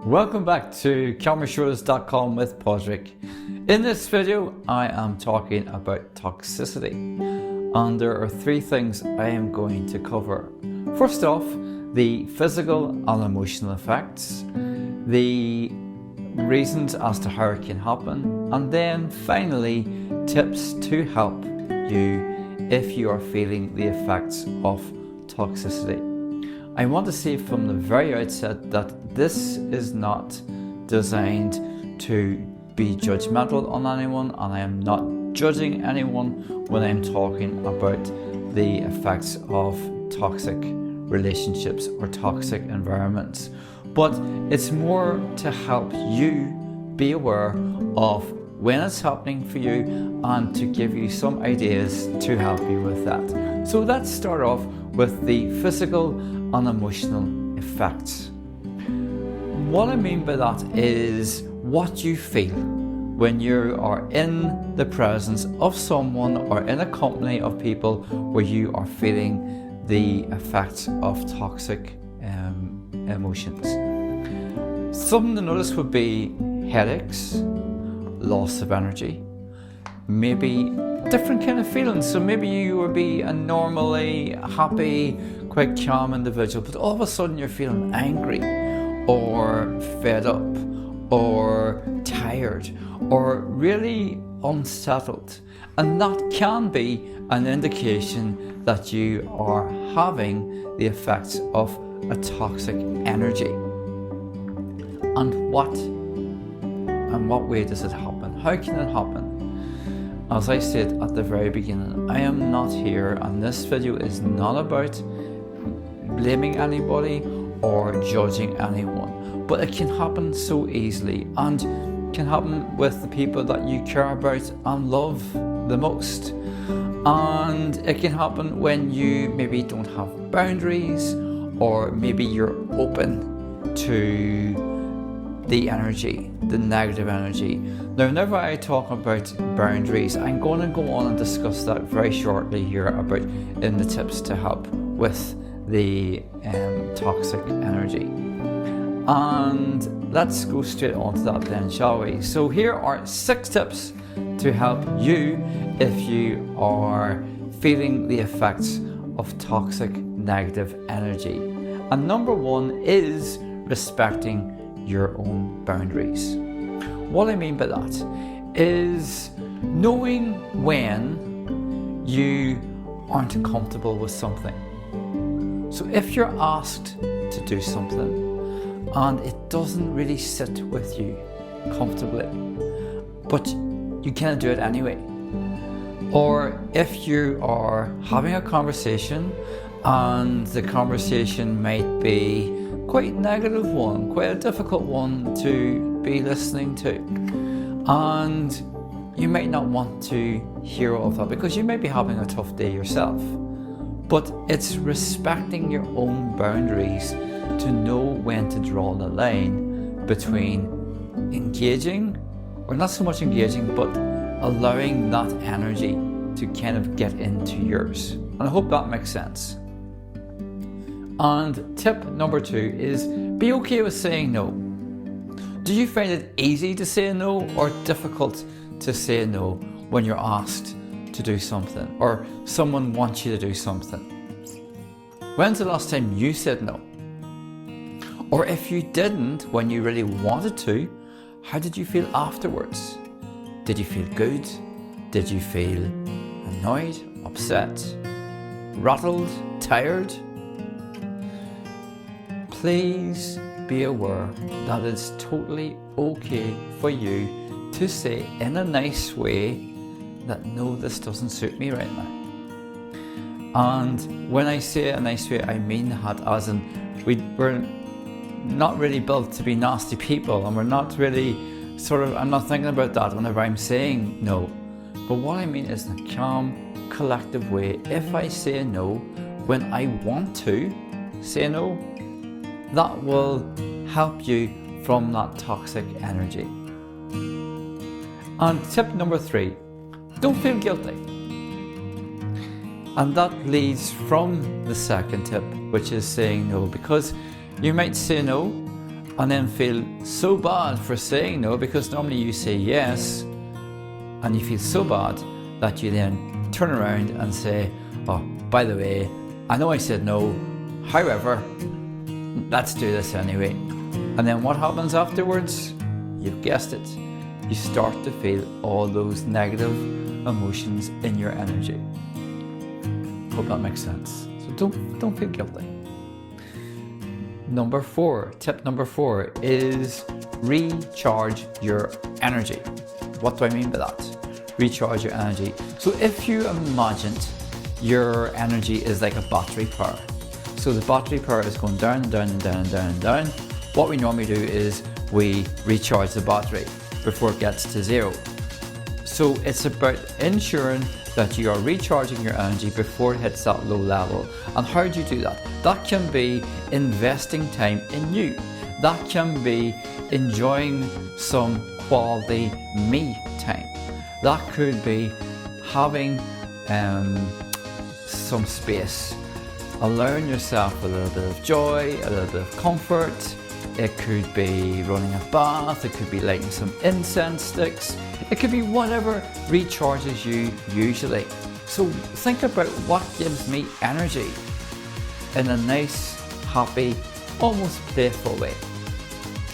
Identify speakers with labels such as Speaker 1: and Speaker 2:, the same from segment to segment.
Speaker 1: Welcome back to CameraShooters.com with Padraic. In this video, I am talking about toxicity, and there are three things I am going to cover. First off, the physical and emotional effects, the reasons as to how it can happen, and then finally, tips to help you if you are feeling the effects of toxicity. I want to say from the very outset that this is not designed to be judgmental on anyone, and I am not judging anyone when I'm talking about the effects of toxic relationships or toxic environments. But it's more to help you be aware of when it's happening for you and to give you some ideas to help you with that. So let's start off with the physical and emotional effects. What I mean by that is what you feel when you are in the presence of someone or in a company of people where you are feeling the effects of toxic emotions. Something to notice would be headaches, loss of energy, maybe different kind of feelings. So maybe you would be a normally happy, quite calm individual, but all of a sudden you're feeling angry or fed up or tired or really unsettled. And that can be an indication that you are having the effects of a toxic energy. And what way does it happen? How can it happen? As I said at the very beginning, I am not here, and this video is not about blaming anybody or judging anyone, but it can happen so easily and can happen with the people that you care about and love the most. And it can happen when you maybe don't have boundaries, or maybe you're open to the energy, the negative energy. Now, whenever I talk about boundaries, I'm going to go on and discuss that very shortly here about in the tips to help with the toxic energy. And let's go straight on to that then, shall we? So here are 6 tips to help you if you are feeling the effects of toxic negative energy. And number 1 is respecting your own boundaries. What I mean by that is knowing when you aren't comfortable with something. So if you're asked to do something and it doesn't really sit with you comfortably, but you can't do it anyway. Or if you are having a conversation and the conversation might be quite a negative one, quite a difficult one to be listening to, and you might not want to hear all of that because you may be having a tough day yourself. But it's respecting your own boundaries to know when to draw the line between engaging, or not so much engaging, but allowing that energy to kind of get into yours. And I hope that makes sense. And tip number 2 is be okay with saying no. Do you find it easy to say no or difficult to say no when you're asked to do something or someone wants you to do something? When's the last time you said no? Or if you didn't when you really wanted to, how did you feel afterwards? Did you feel good? Did you feel annoyed, upset, rattled, tired? Please be aware that it's totally okay for you to say in a nice way that no, this doesn't suit me right now. And when I say a nice way, I mean that as in we're not really built to be nasty people, and we're not really I'm not thinking about that whenever I'm saying no. But what I mean is in a calm, collective way. If I say no when I want to say no, that will help you from that toxic energy. And tip number 3, don't feel guilty. And that leads from the second tip, which is saying no, because you might say no and then feel so bad for saying no, because normally you say yes and you feel so bad that you then turn around and say, oh, by the way, I know I said no, however, let's do this anyway. And then what happens afterwards? You've guessed it. You start to feel all those negative emotions in your energy. Hope that makes sense. So don't feel guilty. Tip number 4 is recharge your energy. What do I mean by that? Recharge your energy. So if you imagined your energy is like a battery power. So the battery power is going down and down and down and down and down. What we normally do is we recharge the battery before it gets to zero. So it's about ensuring that you are recharging your energy before it hits that low level. And how do you do that? That can be investing time in you. That can be enjoying some quality me time. That could be having some space, allowing yourself a little bit of joy, a little bit of comfort. It could be running a bath, it could be lighting some incense sticks, it could be whatever recharges you usually. So think about what gives me energy in a nice, happy, almost playful way.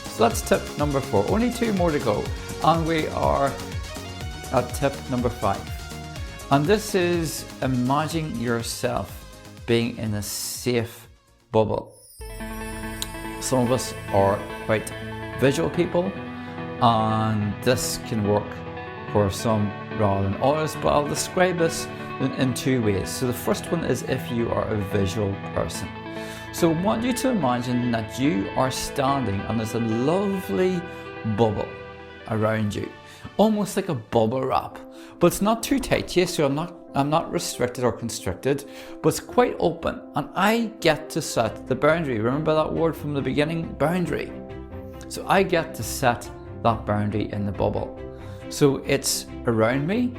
Speaker 1: So that's tip number 4. Only 2 more to go, and we are at tip number 5. And this is imagine yourself being in a safe bubble. Some of us are quite visual people, and this can work for some rather than others, but I'll describe this in 2 ways. So the first one is if you are a visual person. So I want you to imagine that you are standing and there's a lovely bubble around you, almost like a bubble wrap, but it's not too tight. Yes, so I'm not restricted or constricted, but it's quite open, and I get to set the boundary. Remember that word from the beginning, boundary. So I get to set that boundary in the bubble. So it's around me,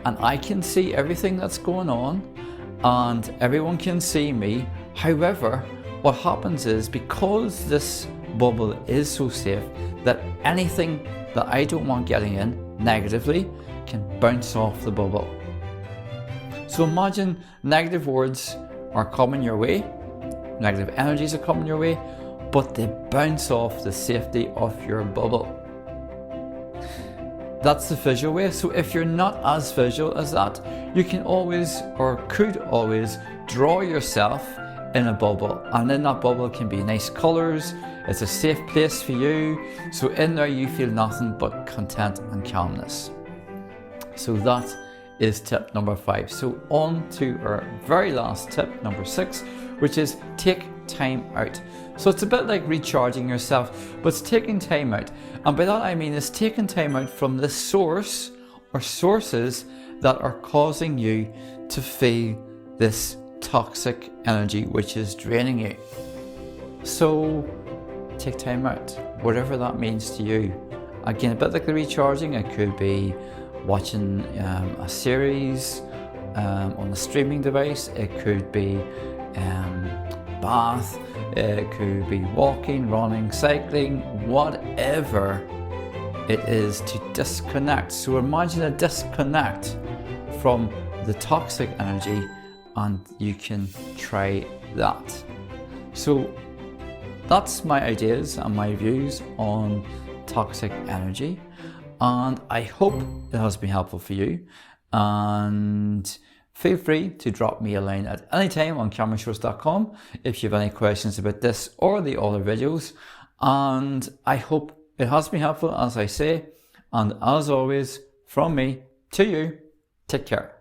Speaker 1: and I can see everything that's going on, and everyone can see me. However, what happens is, because this bubble is so safe, that anything that I don't want getting in negatively can bounce off the bubble. So imagine negative words are coming your way, negative energies are coming your way, but they bounce off the safety of your bubble. That's the visual way. So if you're not as visual as that, you can always, or could always, draw yourself in a bubble, and in that bubble can be nice colours. It's a safe place for you, so in there you feel nothing but content and calmness. So that is tip number 5. So on to our very last tip, number 6, which is take time out. So it's a bit like recharging yourself, but it's taking time out. And by that I mean it's taking time out from the source or sources that are causing you to feel this toxic energy which is draining you. So take time out, whatever that means to you. Again, a bit like the recharging, it could be watching a series on a streaming device, it could be bath, it could be walking, running, cycling, whatever it is to disconnect. So imagine a disconnect from the toxic energy, and you can try that. So that's my ideas and my views on toxic energy, and I hope it has been helpful for you. And feel free to drop me a line at any time on cameronshorts.com if you have any questions about this or the other videos. And I hope it has been helpful, as I say. And as always, from me to you, take care.